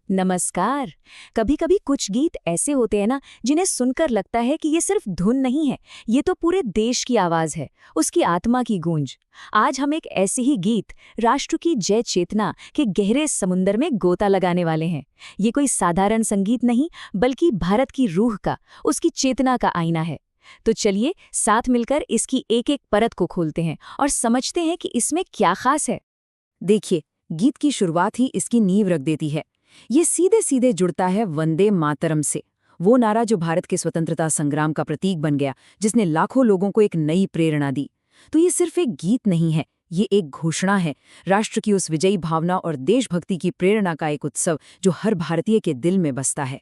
नमस्कार। कभी कभी कुछ गीत ऐसे होते हैं ना, जिन्हें सुनकर लगता है कि ये सिर्फ धुन नहीं है, ये तो पूरे देश की आवाज है, उसकी आत्मा की गूंज। आज हम एक ऐसे ही गीत, राष्ट्र की जय चेतना के गहरे समुंदर में गोता लगाने वाले हैं। ये कोई साधारण संगीत नहीं, बल्कि भारत की रूह का, उसकी चेतना का आईना है। तो चलिए साथ मिलकर इसकी एक एक परत को खोलते हैं और समझते हैं कि इसमें क्या खास है। देखिए, गीत की शुरुआत ही इसकी नींव रख देती है। ये सीधे सीधे जुड़ता है वंदे मातरम से, वो नारा जो भारत के स्वतंत्रता संग्राम का प्रतीक बन गया, जिसने लाखों लोगों को एक नई प्रेरणा दी। तो ये सिर्फ एक गीत नहीं है, ये एक घोषणा है, राष्ट्र की उस विजयी भावना और देशभक्ति की प्रेरणा का एक उत्सव जो हर भारतीय के दिल में बसता है।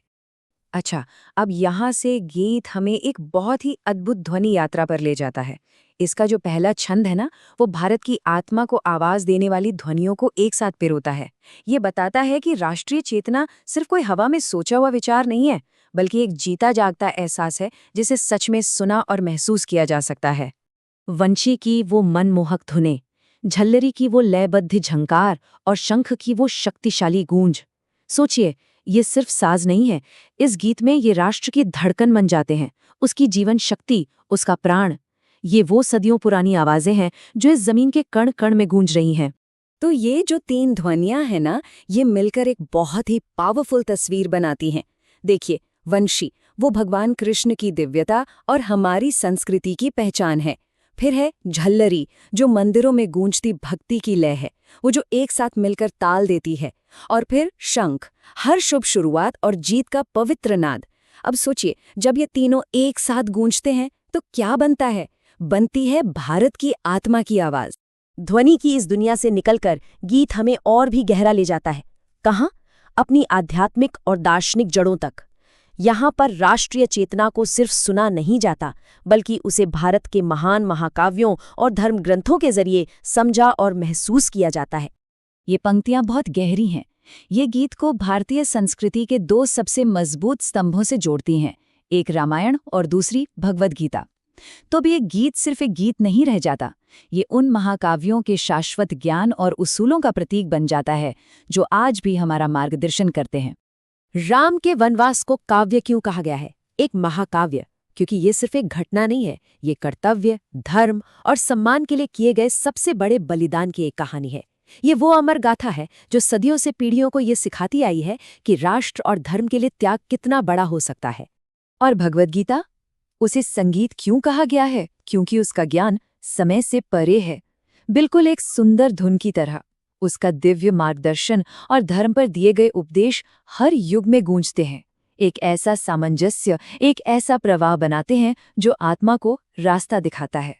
अच्छा, अब यहाँ से गीत हमें एक बहुत ही अद्भुत ध्वनि यात्रा पर ले जाता है। इसका जो पहला छंद है ना, वो भारत की आत्मा को आवाज देने वाली ध्वनियों को एक साथ पिरोता है। ये बताता है कि राष्ट्रीय चेतना सिर्फ कोई हवा में सोचा हुआ विचार नहीं है, बल्कि एक जीता जागता एहसास है जिसे सच में सुना और महसूस किया जा सकता है। वंशी की वो मनमोहक धुनें, झल्लरी की वो लयबद्ध झंकार और शंख की वो शक्तिशाली गूंज। सोचिए, ये सिर्फ साज नहीं है, इस गीत में ये राष्ट्र की धड़कन बन जाते हैं, उसकी जीवन शक्ति, उसका प्राण। ये वो सदियों पुरानी आवाजें हैं जो इस जमीन के कण कण में गूंज रही हैं। तो ये जो तीन ध्वनियां हैं ना, ये मिलकर एक बहुत ही पावरफुल तस्वीर बनाती हैं। देखिए, वंशी वो भगवान कृष्ण की दिव्यता और हमारी संस्कृति की पहचान है। फिर है झल्लरी, जो मंदिरों में गूंजती भक्ति की लय है, वो जो एक साथ मिलकर ताल देती है। और फिर शंख, हर शुभ शुरुआत और जीत का पवित्र नाद। अब सोचिए, जब ये तीनों एक साथ गूंजते हैं तो क्या बनता है? बनती है भारत की आत्मा की आवाज। ध्वनि की इस दुनिया से निकलकर गीत हमें और भी गहरा ले जाता है। कहाँ? अपनी आध्यात्मिक और दार्शनिक जड़ों तक। यहाँ पर राष्ट्रीय चेतना को सिर्फ सुना नहीं जाता, बल्कि उसे भारत के महान महाकाव्यों और धर्म ग्रंथों के जरिए समझा और महसूस किया जाता है। ये पंक्तियां बहुत गहरी हैं। ये गीत को भारतीय संस्कृति के दो सबसे मजबूत स्तंभों से जोड़ती हैं, एक रामायण और दूसरी भगवद गीता। तो अब ये गीत सिर्फ एक गीत नहीं रह जाता, ये उन महाकाव्यों के शाश्वत ज्ञान और उसूलों का प्रतीक बन जाता है जो आज भी हमारा मार्गदर्शन करते हैं। राम के वनवास को काव्य क्यों कहा गया है? एक महाकाव्य, क्योंकि ये सिर्फ एक घटना नहीं है, ये कर्तव्य, धर्म और सम्मान के लिए किए गए सबसे बड़े बलिदान की एक कहानी है। ये वो अमर गाथा है जो सदियों से पीढ़ियों को ये सिखाती आई है कि राष्ट्र और धर्म के लिए त्याग कितना बड़ा हो सकता है। और भगवद गीता, उसे संगीत क्यों कहा गया है? क्योंकि उसका ज्ञान समय से परे है, बिल्कुल एक सुंदर धुन की तरह। उसका दिव्य मार्गदर्शन और धर्म पर दिए गए उपदेश हर युग में गूंजते हैं, एक ऐसा सामंजस्य, एक ऐसा प्रवाह बनाते हैं जो आत्मा को रास्ता दिखाता है।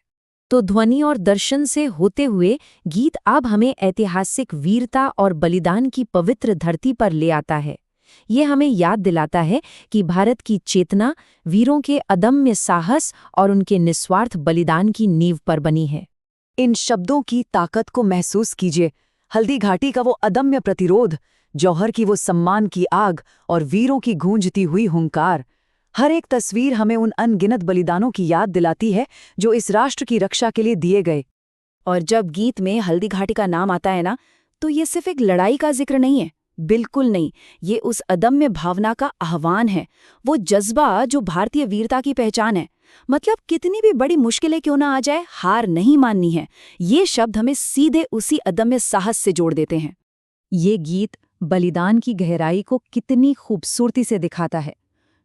तो ध्वनि और दर्शन से होते हुए गीत अब हमें ऐतिहासिक वीरता और बलिदान की पवित्र धरती पर ले आता है। ये हमें याद दिलाता है कि भारत की चेतना वीरों के अदम्य साहस और उनके निस्वार्थ बलिदान की नींव पर बनी है। इन शब्दों की ताकत को महसूस कीजिए। हल्दी घाटी का वो अदम्य प्रतिरोध, जौहर की वो सम्मान की आग और वीरों की गूंजती हुई हुंकार। हर एक तस्वीर हमें उन अनगिनत बलिदानों की याद दिलाती है जो इस राष्ट्र की रक्षा के लिए दिए गए। और जब गीत में हल्दी घाटी का नाम आता है ना, तो ये सिर्फ एक लड़ाई का जिक्र नहीं है, बिल्कुल नहीं। ये उस अदम्य भावना का आह्वान है, वो जज्बा जो भारतीय वीरता की पहचान है। मतलब कितनी भी बड़ी मुश्किलें क्यों ना आ जाए, हार नहीं माननी है। ये शब्द हमें सीधे उसी अदम्य साहस से जोड़ देते हैं। ये गीत बलिदान की गहराई को कितनी खूबसूरती से दिखाता है।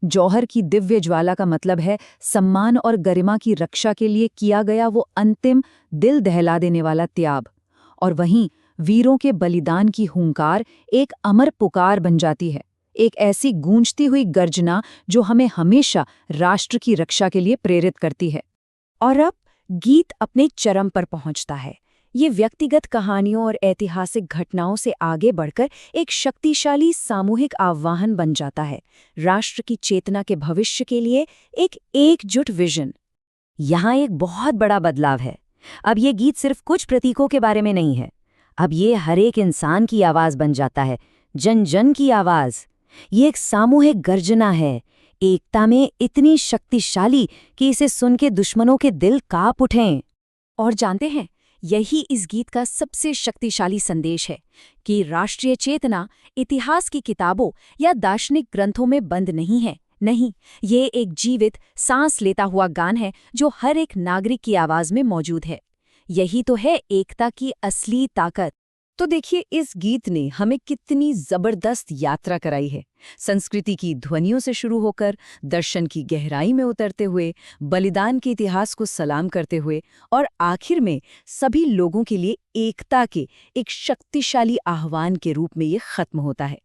जौहर की दिव्य ज्वाला का मतलब है सम्मान और गरिमा की रक्षा के लिए किया गया वो अंतिम, दिल दहला देने वाला त्याग। और वहीं वीरों के बलिदान की हुंकार एक अमर पुकार बन जाती है, एक ऐसी गूंजती हुई गर्जना जो हमें हमेशा राष्ट्र की रक्षा के लिए प्रेरित करती है। और अब गीत अपने चरम पर पहुंचता है। ये व्यक्तिगत कहानियों और ऐतिहासिक घटनाओं से आगे बढ़कर एक शक्तिशाली सामूहिक आह्वान बन जाता है, राष्ट्र की चेतना के भविष्य के लिए एक एकजुट विजन। यहाँ एक बहुत बड़ा बदलाव है। अब ये गीत सिर्फ कुछ प्रतीकों के बारे में नहीं है, अब ये हर एक इंसान की आवाज बन जाता है, जन जन की आवाज। ये एक सामूहिक गर्जना है, एकता में इतनी शक्तिशाली कि इसे सुन के दुश्मनों के दिल कांप उठें। और जानते हैं, यही इस गीत का सबसे शक्तिशाली संदेश है कि राष्ट्रीय चेतना इतिहास की किताबों या दार्शनिक ग्रंथों में बंद नहीं है। नहीं, ये एक जीवित, सांस लेता हुआ गान है जो हर एक नागरिक की आवाज में मौजूद है। यही तो है एकता की असली ताकत। तो देखिए, इस गीत ने हमें कितनी जबरदस्त यात्रा कराई है। संस्कृति की ध्वनियों से शुरू होकर दर्शन की गहराई में उतरते हुए, बलिदान के इतिहास को सलाम करते हुए और आखिर में सभी लोगों के लिए एकता के एक शक्तिशाली आह्वान के रूप में ये खत्म होता है।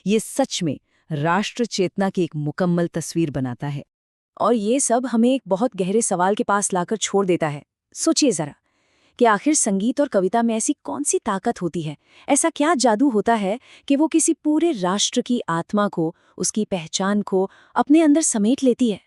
ये सच में राष्ट्र चेतना की एक मुकम्मल तस्वीर बनाता है। और ये सब हमें एक बहुत गहरे सवाल के पास लाकर छोड़ देता है। सोचिए जरा कि आखिर संगीत और कविता में ऐसी कौन सी ताकत होती है, ऐसा क्या जादू होता है कि वो किसी पूरे राष्ट्र की आत्मा को, उसकी पहचान को अपने अंदर समेट लेती है।